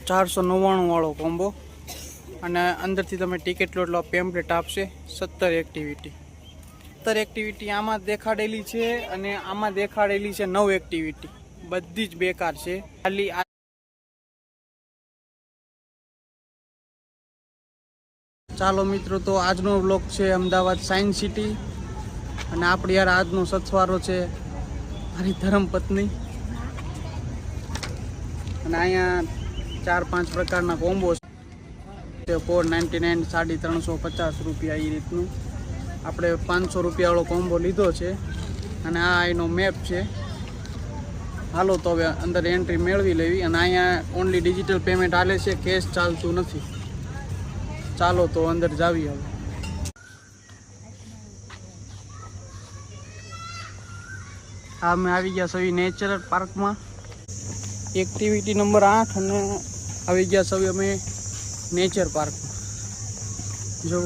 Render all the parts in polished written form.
499 વાળો કોમ્બો અને અંદરથી તમે ટિકિટ લો એટલે પેમ્પલેટ આપશે 17 એક્ટિવિટી આમાં દેખાડેલી છે અને આમાં દેખાડેલી છે 9 એક્ટિવિટી બધી જ બેકાર છે ખાલી ચાલો મિત્રો તો આજનો વ્લોગ છે અમદાવાદ સાયન્સ સિટી અને આપણી યાર આજનો સથવારો છે મારી ધર્મપત્ની અને અહીંયા 4-5 પ્રકારના કોમ્બો છે 499 350 રૂપિયા એ રીતનું આપણે 500 રૂપિયા વાળો કોમ્બો લીધો છે અને આ એનો મેપ છે હાલો તો હવે અંદર એન્ટ્રી મેળવી લેવી અને અહીંયા ઓનલી ડિજિટલ પેમેન્ટ હાલે છે કેશ ચાલતું નથી ચાલો તો અંદર જાવી હવે અમે આવી ગયા સવી નેચર પાર્કમાં એક્ટિવિટી નંબર 8 અને આવી ગયા સવી અમે નેચર પાર્કમાં જો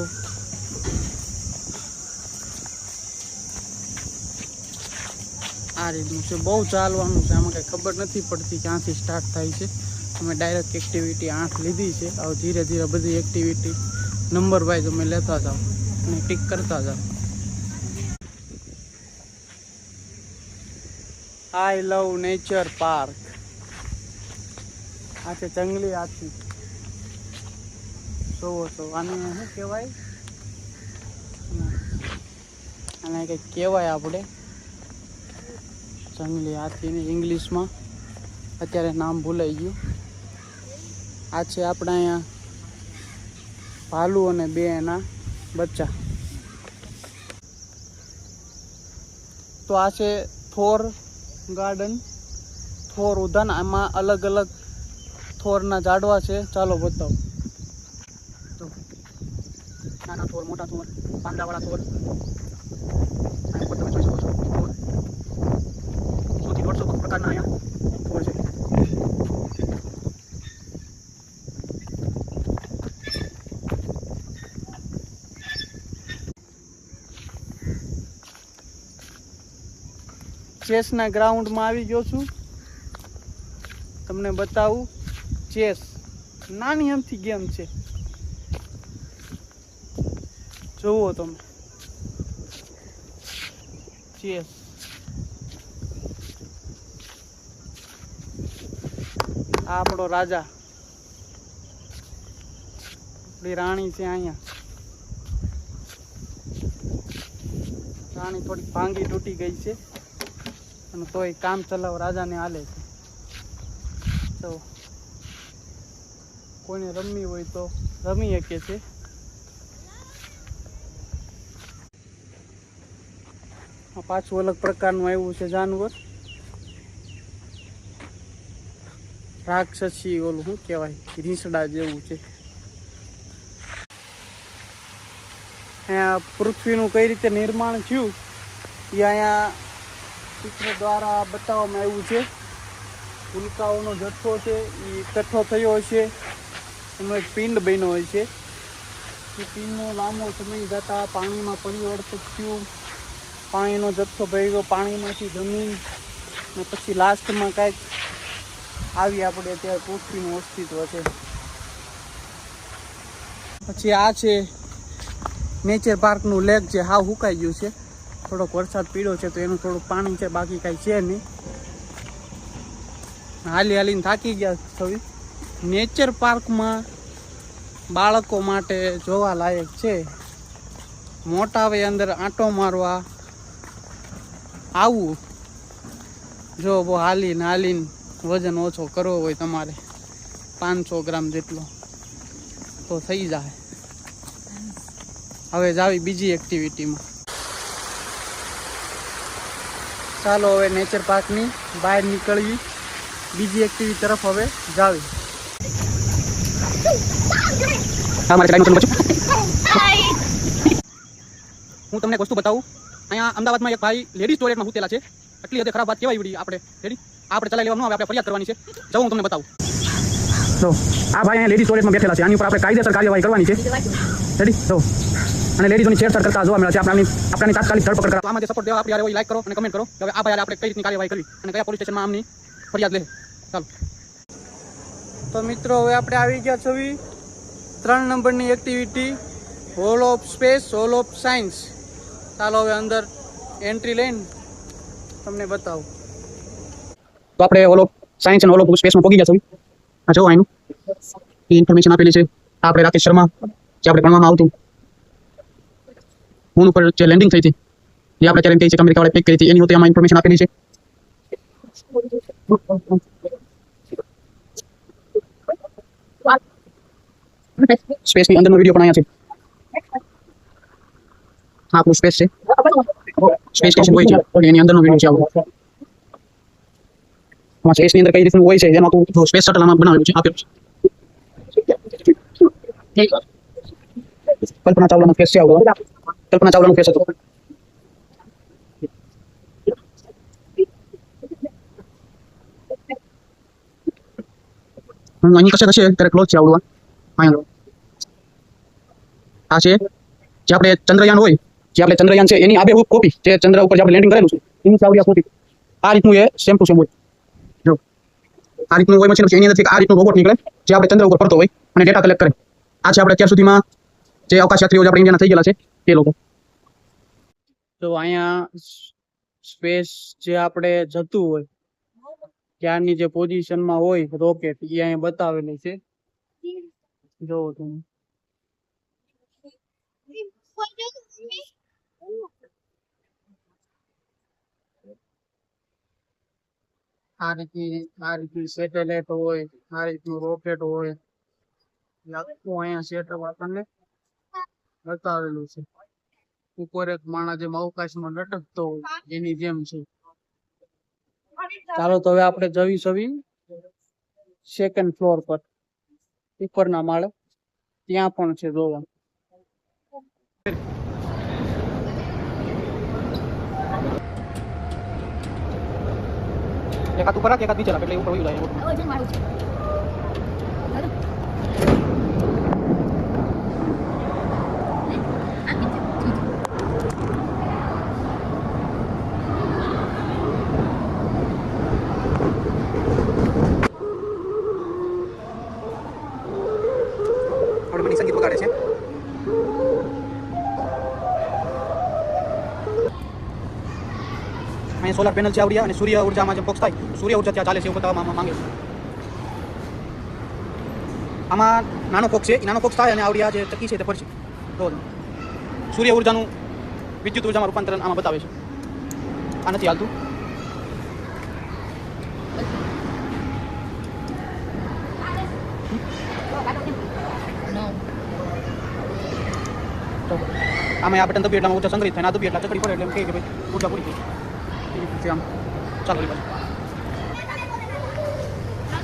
આ રીતનું છે બહુ ચાલવાનું છે આમાં કંઈ ખબર નથી પડતી ક્યાંથી સ્ટાર્ટ થાય છે અમે ડાયરેક્ટ એક્ટિવિટી 8 લીધી છે હવે ધીરે ધીરે બધી એક્ટિવિટી નંબર વાઇઝ અમે લેતા જાઓ અને ટિક કરતા જાઓ આઈ લવ નેચર પાર્ક આ છે જંગલી હાથી જોવો છો આને શું કહેવાય આને કંઈક કહેવાય આપણે જંગલી હાથીને ઇંગ્લિશમાં અત્યારે નામ ભૂલાઈ ગયું આ છે આપણે અહીંયા ભાલુ અને 2 એના બચ્ચા તો આ છે થોર ગાર્ડન થોર ઉદ્યાન આમાં અલગ અલગ થોરના ઝાડવા છે ચાલો બતાવો તો નાના થોર મોટા થોર પાંદાવાળા થોર તમે જોઈ શકો છો થોર 100 થી 150 પ્રકારના અહીંયા થોર છે ચેસના ગ્રાઉન્ડમાં આવી ગયો છું તમને બતાવું ચેસ નાની અમથી ગેમ છે જુઓ તમે ચેસ આ આપણો રાજા આપણી રાણી છે અહીંયા રાણી થોડી ભાંગી તૂટી ગઈ છે અને તોય કામ ચલાવ રાજાને હાલે છે તો કોઈને રમવી હોય તો રમી શકે છે આ પાછું અલગ પ્રકારનું આવ્યું છે જાનવર રાક્ષસી ઓલું શું કહેવાય રીંસડા જેવું છે અહીંયા પૃથ્વીનું કઈ રીતે નિર્માણ થયું એ અહીંયા ચિત્ર દ્વારા બતાવવામાં આવ્યું છે ઉલ્કાઓનો જથ્થો છે એ એકઠો થયો છે એનો એક પિંડ બન્યો હોય છે એ પિંડનો લાંબો સમય જતાં પાણીમાં પરિવર્તિત થયું પાણીનો જથ્થો ભેગો પાણીમાંથી જમીન અને પછી લાસ્ટમાં કાંઈક આવી આપણે અત્યારે પૃથ્વીનું અસ્તિત્વ છે પછી આ છે નેચર પાર્કનું લેક છે હાવ સુકાઈ ગયું છે થોડોક વરસાદ પીડ્યો છે તો એનું થોડુંક પાણી છે બાકી કાંઈ છે નહીં હાલીને થાકી ગયા છવી નેચર પાર્કમાં બાળકો માટે જોવા લાયક છે મોટા હવે અંદર આંટો મારવા આવવું જો બહુ હાલીને વજન ઓછો કરવો હોય તમારે 500 ગ્રામ જેટલો તો થઈ જાય હવે જાવી બીજી એક્ટિવિટીમાં ચાલો હવે નેચર પાર્કની બહાર નીકળવી બીજી એક્ટિવિટી તરફ હવે જાવી હું તમને એક વસ્તુ બતાવું અહીંયા અમદાવાદમાં એક ભાઈ લેડીઝ ટોયલેટમાં સૂતેલા છે એટલી હદે ખરાબ વાત કહેવાય પડી આપણે રેડી આપણે ચલાવી લેવાનું હવે આપણે ફરિયાદ કરવાની છે જાઉં હું તમને બતાવું તો આ ભાઈ અહીંયા લેડીઝ ટોયલેટમાં બેઠેલા છે આની ઉપર આપણે કાયદેસર કાર્યવાહી કરવાની છે રેડી તો અને લેડીઝોની છેડછાડ કરતા જોવા મળે છે આપણાની તાત્કાલિક ધરપકડ કરો આમાં જે સપોર્ટ દેવા આપણે લાઈક કરો અને કમેન્ટ કરો હવે આ ભાઈ આપણે કઈ રીતની કાર્યવાહી કરવી અને કયા પોલીસ સ્ટેશનમાં આમની ફરિયાદ લે ચાલો તો મિત્રો હવે આપણે આવી ગયા છવી 3 નંબરની activity hall of space hall of science. ચાલો હવે અંદર એન્ટ્રી લઈને તમને બતાવું. તો આપણે હોલ ઓફ સાયન્સ અને હોલ ઓફ સ્પેસમાં પહોંચી ગયા છવી. આ જો આનું ઇન્ફોર્મેશન આપેલી છે. આપણે રાકેશ શર્મા જે આપણે ભણવામાં આવતું મૂન ઉપર જે લેન્ડિંગ થઈ હતી જે આપણે ત્યારે કહી છે કે અમેરિકા વાળા પેક કરી હતી એની હોતે આમાં ઇન્ફોર્મેશન આપેલી છે. સ્પેસની અંદરનો વિડીયો પણ અહીંયા છે. હા આપણું સ્પેસ છે. સ્પેસ સ્ટેશન હોય છે એની અંદરનો વિડીયો છે આપણો. આમાં સ્પેસની અંદર કઈ રીતનું હોય છે એમાં આખું સ્પેસ શટલ આમાં બનાવેલું છે આપેલું છે. કલ્પના ચાવલાનો ફેસ છે આવો. કલ્પના ચાવલાનો ફેસ હતો. અહીં કશે કશે ત્યારે ક્લોઝ છે આવડવા. અહીંયા આ છે જે આપણે ચંદ્રયાન હોય જે આપણે ચંદ્રયાન છે એની આબેહૂબ કોપી જે ચંદ્ર ઉપર જે આપણે લેન્ડિંગ કરેલું છે એની સાવડિયા કોપી આ રીતનું એ સેમ ટુ સેમ હોય. જો આ રીતનું હોય મશીન એની અંદરથી આ રીતનું રોબોટ નીકળે જે આપણે ચંદ્ર ઉપર ફરતો હોય અને ડેટા કલેક્ટ કરે. આ છે આપણે અત્યાર સુધીમાં જે અવકાશયાત્રીઓ જે આપણે ઇન્ડિયાના થઈ ગયેલા છે એ લોકો. તો અહીંયા સ્પેસ જે આપણે જતું હોય ત્યારની જે પોઝિશનમાં હોય રોકેટ એ અહીંયા બતાવેલી છે. જોવો તમે આ રીતની સેટેલાઇટ હોય આ રીતનું રોકેટ હોય આખું અહીંયા સેટઅપ આપણને બતાવેલું છે. ઉપર એક માણસ જેમ અવકાશમાં લટકતો હોય એની જેમ છે. ચાલો તો હવે આપણે જવી છવી 2nd ફ્લોર પર ઉપરના માળે. ત્યાં પણ છે જોવા. એક હાથ ઉપર રાખ એક હાથ નીચે રાખ એટલે ઉપર વયું જાય. આપણે બની સંગીત વગાડે છે. અહીંયા સોલાર પેનલ છે આવડિયા અને સૂર્ય ઉર્જામાં જે બોક્સ થાય સૂર્ય ઉર્જા ત્યાં ચાલે છે એવું બતાવવામાં માંગે છે. આમાં નાનો બોક્સ છે એ નાનો બોક્સ થાય અને આવડિયા જે ચક્કી છે તે ફરશે તો સૂર્ય ઉર્જાનું વિદ્યુત ઉર્જામાં રૂપાંતરણ આમાં બતાવે છે. આ નથી હાલતું. આમાં આ બટન દબીએ એટલે ઉર્જા સંગ્રહિત થાય ના દબીએ એટલે ચકડી પડે એટલે એમ કહે કે ભાઈ ઉર્જા પૂરી થઈ આમ ચાલો બસ.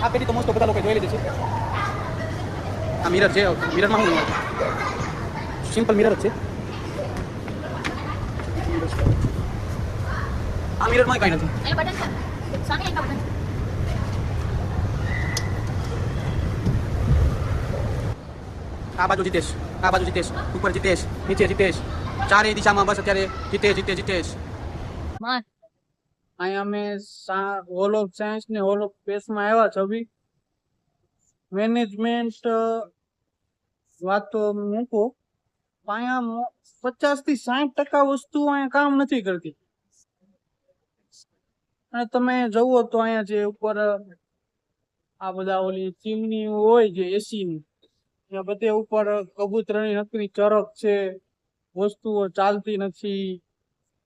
આ પેલી તો મોસ્ટ બધા લોકો જોઈ લીધી છે. આ મિરર છે. મિરરમાં શું સિમ્પલ મિરર જ છે. આ મિરરમાં કઈ નથી. આ બાજુ જીતેશ આ બાજુ જીતેશ ઉપર જીતેશ નીચે જીતેશ ચારે દિશામાં બસ અત્યારે જીતેશ. અહીંયા અમે હોલ ઓફ સાયન્સ ને હોલ ઓફ સ્પેસમાં આવ્યા છવી. મેનેજમેન્ટ વાત તો મૂકો અહીંયા 50 થી 60% વસ્તુઓ અહીંયા કામ નથી કરતી. અને તમે જુઓ તો અહીંયા જે ઉપર આ બધા ઓલી ચીમની હોય જે એસીની ત્યાં બધે ઉપર કબૂતરની નકરી ચરક છે. વસ્તુઓ ચાલતી નથી.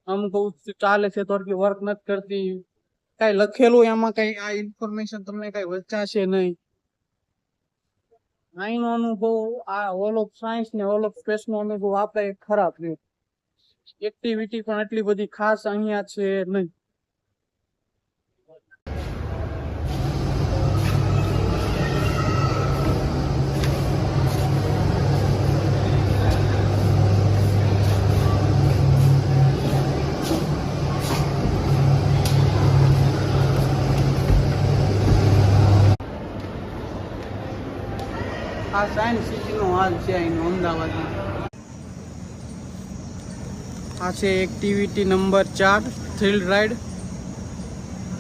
અમુક ચાલે છે તો વર્ક નથી કરતી. કઈ લખેલું એમાં કઈ આ ઇન્ફોર્મેશન તમને કઈ વચાશે નહીં. અહીંનો અનુભવ આ હોલ ઓફ સાયન્સ ને હોલ ઓફ સ્પેસ નો અનુભવ આપણે ખરાબ રહ્યો. એક્ટિવિટી પણ એટલી બધી ખાસ અહીંયા છે નહીં. આ સાયન્સ સિટીનો હાલ છે અહીંનો અમદાવાદમાં. આ છે એક્ટિવિટી નંબર 4 થ્રિલ રાઇડ.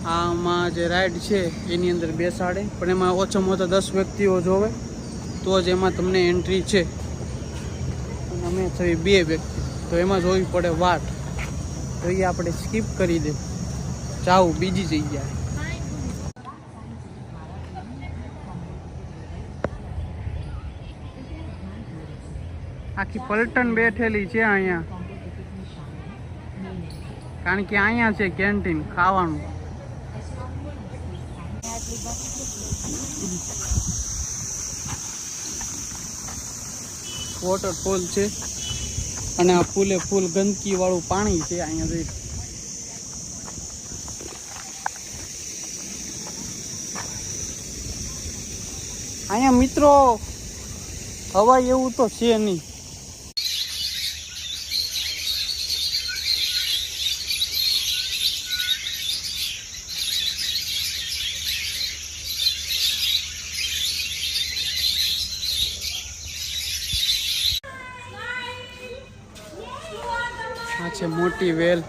આમાં જે રાઈડ છે એની અંદર બેસાડે, પણ એમાં ઓછામાં ઓછા 10 વ્યક્તિઓ જોવે તો જ એમાં તમને એન્ટ્રી છે. અને અમે થઈ 2 વ્યક્તિ, તો એમાં જોવી પડે વાટ. તો એ આપણે સ્કીપ કરી દે, જાવું બીજી જગ્યાએ. આખી પલટન બેઠેલી છે અહીંયા, કારણ કે અહીંયા છે કેન્ટીન ખાવાનું. વોટરફોલ છે અને આ ફૂલે ફૂલ ગંદકી વાળું પાણી છે અહીંયા જોઈ. અહીંયા મિત્રો હવાય એવું તો છે નહીં. આ છે મોટી વેલ.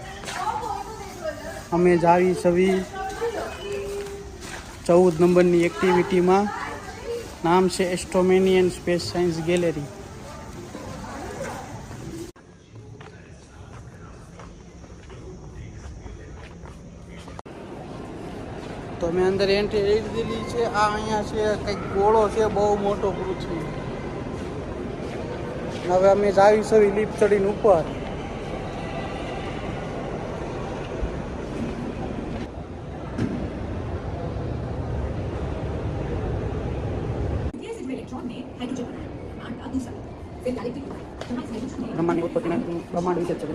અમે જાવી છવી 14 નંબરની એક્ટિવિટીમાં. નામ છે એસ્ટ્રોમેનિયન સ્પેસ સાયન્સ ગેલેરી. તો મેં અંદર એન્ટ્રી લઈ દીધી છે. આ અહીંયા છે કંઈક ગોળો છે બહુ મોટો પૃથ્વી. હવે અમે જાવી છવી લીપ ચડીને ઉપર. બ્રહ્માંડની ઉત્પત્તિના બ્રહ્માંડ વિશે છે.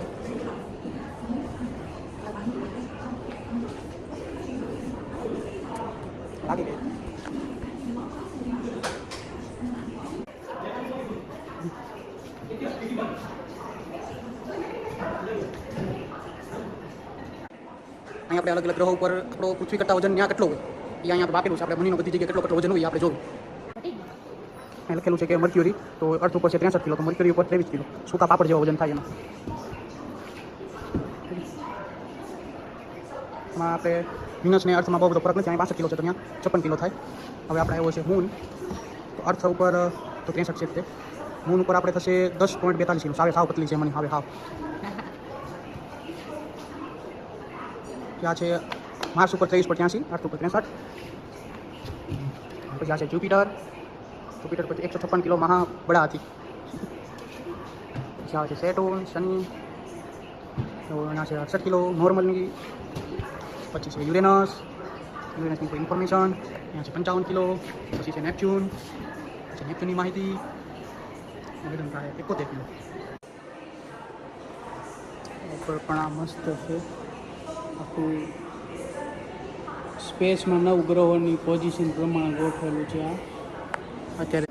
લાગી ગઈ. અહીંયા આપણે અલગ અલગ ગ્રહો ઉપર આપણો પૃથ્વી કરતાં વજન ત્યાં કેટલો હોય એ અહીંયા આપેલું છે. આપણે મનીનો બધી જગ્યાએ કેટલો વજન હોય આપણે જોયું. અહીં લખેલું છે કે મર્ક્યુરી તો અર્થ ઉપર છે 63 કિલો, તો મર્ક્યુરી ઉપર 23 કિલો. સૂકા પાપડ જેવો વજન થાય એમાં. એમાં આપણે વિનસને અર્થમાં બહુ બધો ફરક નથી. અહીં 62 કિલો છે તો ત્યાં 56 કિલો થાય. હવે આપણે આવ્યો છે મૂન, તો અર્થ ઉપર તો 63 છે તે. મૂન ઉપર આપણે થશે 10.42 કિલો. સાવ પતલી છે મને હવે હાવ. ત્યાં છે માર્સ ઉપર 23.83, અર્થ ઉપર 63. પછી આ છે જ્યુપિટર. जुपिटर पर 156 किलो महा बड़ा हाथी. यहाँ से सेटर्न शनि, और यहाँ से 68 किलो नॉर्मल की. पच्चीस है यूरेनस. यूरेनस की कोई इन्फॉर्मेशन. यहाँ से 55 किलो. पच्चीस है नेपच्यून. नेपच्यून की माहिती. वेदन का है 71 किलो. ऊपर पण आ मस्त है आखू स्पेस में 9 ग्रहोनी पोजिशन प्रमाण गोठवेलू है. आ અત્યારે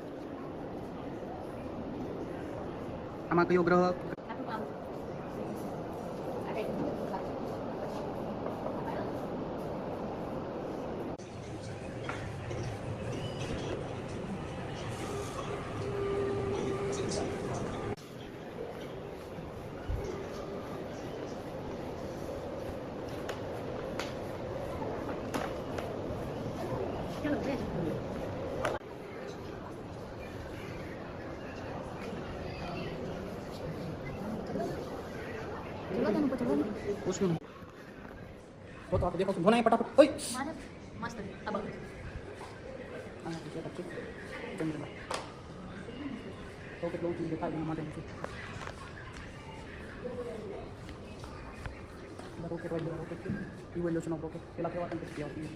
આમાં કયો ગ્રહ उसमें वो तो आप देखो धोना है फटाफट. ओए मस्त अब आना पीछे बच्चे चंद्रमा तो के लोग दिखा देना मारे मुझे okay right okay evolution of okay पहला के वाटन किया होती है.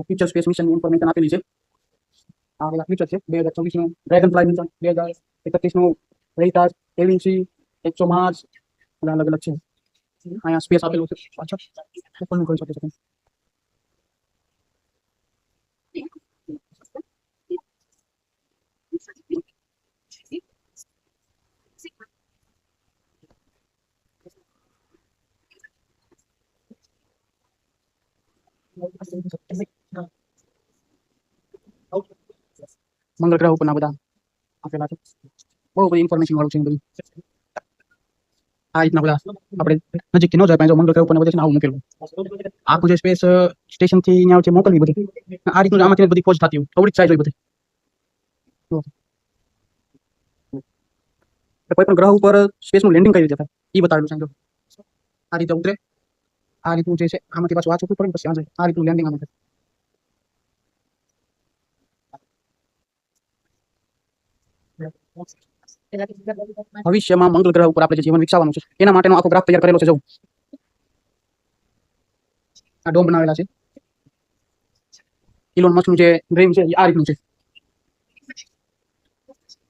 ફ્યુચર સ્પેસ મિશનની ઇન્ફોર્મેશન આપેલી છે. આ બધા ફ્યુચર છે. 2024નું ડ્રેગન ફ્લાય મિશન, 2031નું વેરિટાસ, એવિન્સી, 100 માર્સ, બધા અલગ અલગ છે. અહીંયા સ્પેસ આપેલું છે પાછળ ઓપન કરી શકે છે. મંગળ ગ્રહ ઉપરના બધા આપેલા છે. બહુ બધી ઇન્ફોર્મેશન વાળું છે બધું. આ રીતના બધા આપણે નજીકથી ન જાય પણ જો મંગળ ગ્રહ ઉપર બધે છે ને આવું મૂકેલું આખું જે સ્પેસ સ્ટેશન થી અહીંયા છે મોકલવી બધી આ રીતનું આમાંથી બધી ખોજ થતી હોય અવળી સાઈઝ હોય બધી. કોઈ પણ ગ્રહ ઉપર સ્પેસનું લેન્ડિંગ કઈ રીતે થાય એ બતાવેલું છે. આ રીતે ઉતરે આ રીતનું જે છે આમાંથી પાછું આ ચોખ્ખું પડે પછી આ રીતનું લેન્ડિંગ આમાં થાય. ભવિષ્યમાં મંગળ ગ્રહ ઉપર આપણે જે જીવન વિકસાવવાનું છે એના માટેનો આખો ગ્રાફ તૈયાર કરેલો છે. જો આ ડોમ બનાવેલા છે. ઇલોન મસ્કનું જે ડ્રીમ છે એ આ રીતનું છે.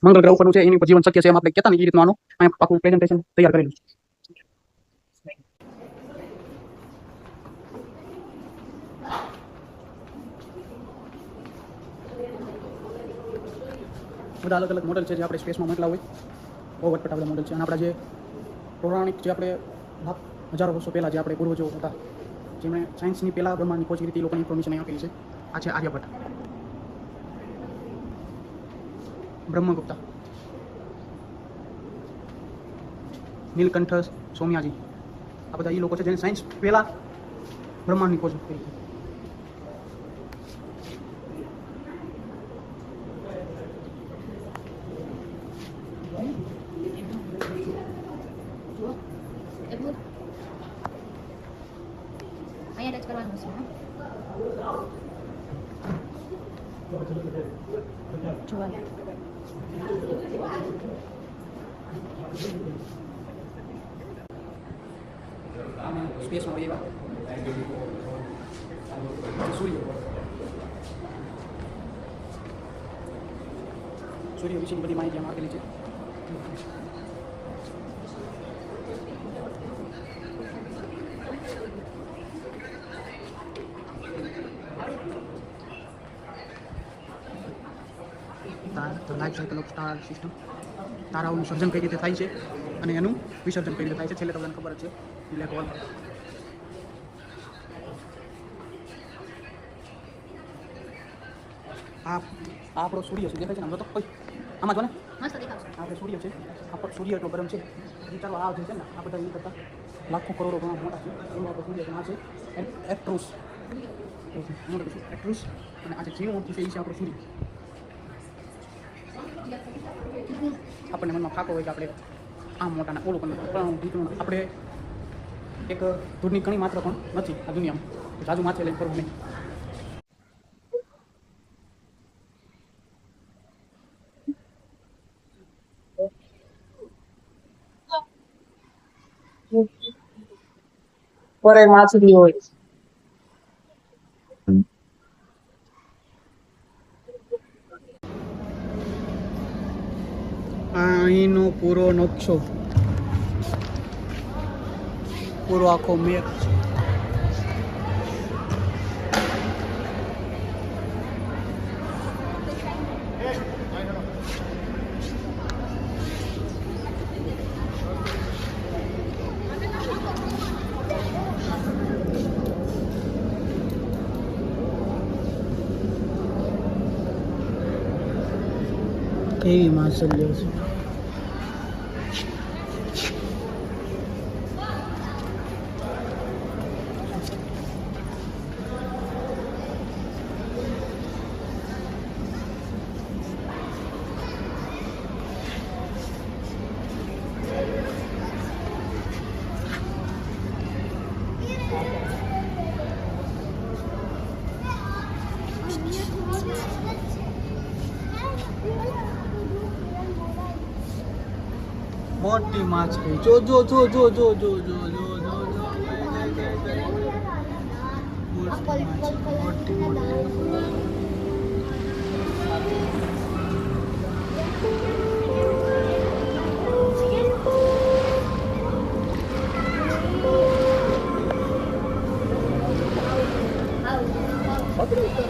મંગળ ગ્રહ ઉપરનું છે એની ઉપર જીવન શક્ય છે એમ આપણે કહેતા ને એ રીતનું આનું અહીંયા આખું પ્રેઝન્ટેશન તૈયાર કરેલું છે. બધા અલગ અલગ મોડલ છે જે આપણે સ્પેસમાં મોકલા હોય બહુ વટપટા બધા મોડલ છે. અને આપણા જે પૌરાણિક જે આપણે હજારો વર્ષો પહેલાં જે આપણે પૂર્વજો હતા જેમણે સાયન્સની પહેલાં બ્રહ્માંડની ખોજ કરી હતી એ લોકોની ઇન્ફોર્મેશન અહીં આપેલી છે. આ છે આર્યભટ્ટ, બ્રહ્મગુપ્તા, નીલકંઠ સોમયાજી આ બધા એ લોકો છે જેને સાયન્સ પહેલાં બ્રહ્માંડની ખોજ કરી હતી. અહીંયા ટચ કરવાનું છે. જોવાનું સ્પેસમાં હોય એવા સૂર્ય વિશેની બધી માહિતી આમાં આપેલી છે. Life cycle of star system તારાઓનું સર્જન કઈ રીતે થાય છે અને એનું વિસર્જન કઈ રીતે થાય છે છેલ્લે તમને ખબર જ છે બ્લેક હોલ. આ આપણો સૂર્ય છે દેખાય છે ને તો કોઈ આમાં જો ને મસ્ત દેખાવશે. આપણે સૂર્ય છે આપણો સૂર્ય એટલો ગરમ છે વિચારો આ જે છે ને આ બધા એ કરતા લાખો કરોડો ઘણા મોટા છે એનું આપણો સૂર્ય છે. આ છે એક્ટ્રુસ એક્ટ્રુસ અને આ જે જીવનથી છે એ છે આપણો સૂર્ય. આપણને મનમાં ફાકો હોય કે આપણે આમ મોટા ઓલું પણ આપણે એક ધૂળની કણી માત્ર પણ નથી આ દુનિયામાં જાજુ માથે લઈને ફરવું નહીં. por el más de hoy. અહીંનો પૂરો નકશો, પૂરો આખો મેપ છે. કેવી માછલીઓ છે. મોટી માછલી જો જો જો જો જો જો જો જો જો મોટી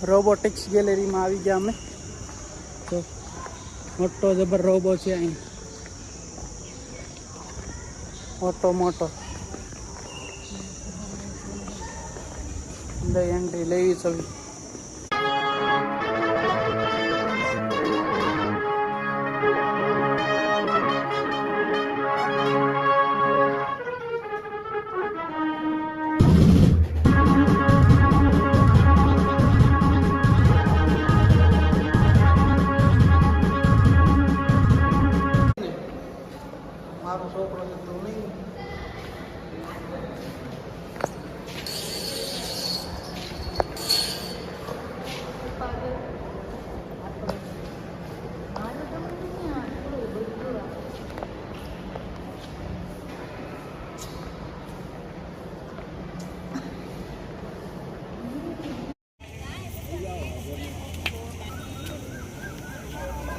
રોબોટિક્સ ગેલેરીમાં આવી ગયા અમે. તો મોટો જબર રોબો છે અહીં, મોટો અંદર એન્ટ્રી લેવી છે. મારો છોકરો છે તો નહીં.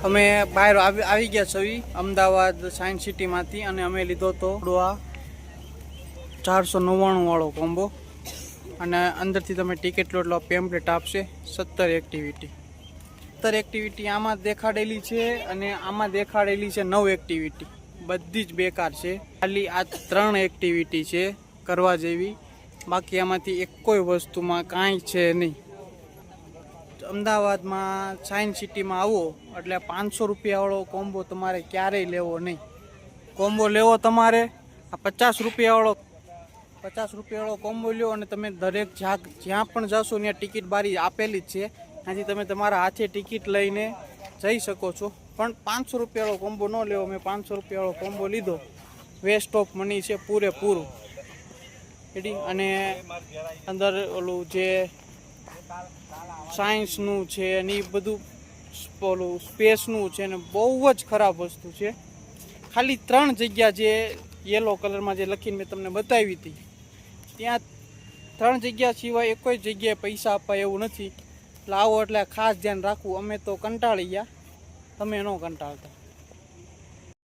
અમે બહાર આવી ગયા છીએ અમદાવાદ સાયન્સ સિટીમાંથી, અને અમે લીધો તો આ 499 વાળો કોમ્બો, અને અંદરથી તમે ટિકિટ લો એટલે પેમ્પલેટ આપશે. 17 એક્ટિવિટી આમાં દેખાડેલી છે, અને આમાં દેખાડેલી છે 9 એક્ટિવિટી. બધી જ બેકાર છે, ખાલી આ 3 એક્ટિવિટી છે કરવા જેવી, બાકી આમાંથી એક કોઈ વસ્તુમાં કાંઈ છે નહીં. અમદાવાદમાં સાયન્સ સિટીમાં આવો એટલે 500 રૂપિયાવાળો કોમ્બો તમારે ક્યારેય લેવો નહીં. કોમ્બો લેવો તમારે આ 50 રૂપિયાવાળો કોમ્બો લ્યો, અને તમે દરેક જ્યાં પણ જશો ત્યાં ટિકિટ બારી આપેલી જ છે, ત્યાંથી તમે તમારા હાથે ટિકિટ લઈને જઈ શકો છો. પણ 500 રૂપિયાવાળો કોમ્બો ન લેવો. મેં 500 રૂપિયાવાળો કોમ્બો લીધો, વેસ્ટ ઓફ મની છે પૂરેપૂરું. અને અંદર ઓલું જે સાયન્સનું છે અને એ બધું ઓલું સ્પેસનું છે ને બહુ જ ખરાબ વસ્તુ છે. ખાલી 3 જગ્યા જે યલો કલરમાં જે લખીને મેં તમને બતાવી હતી, ત્યાં 3 જગ્યા સિવાય એક કોઈ જગ્યાએ પૈસા અપાય એવું નથી. એટલે આવો એટલે ખાસ ધ્યાન રાખવું. અમે તો કંટાળી ગયા, તમે ન કંટાળતા.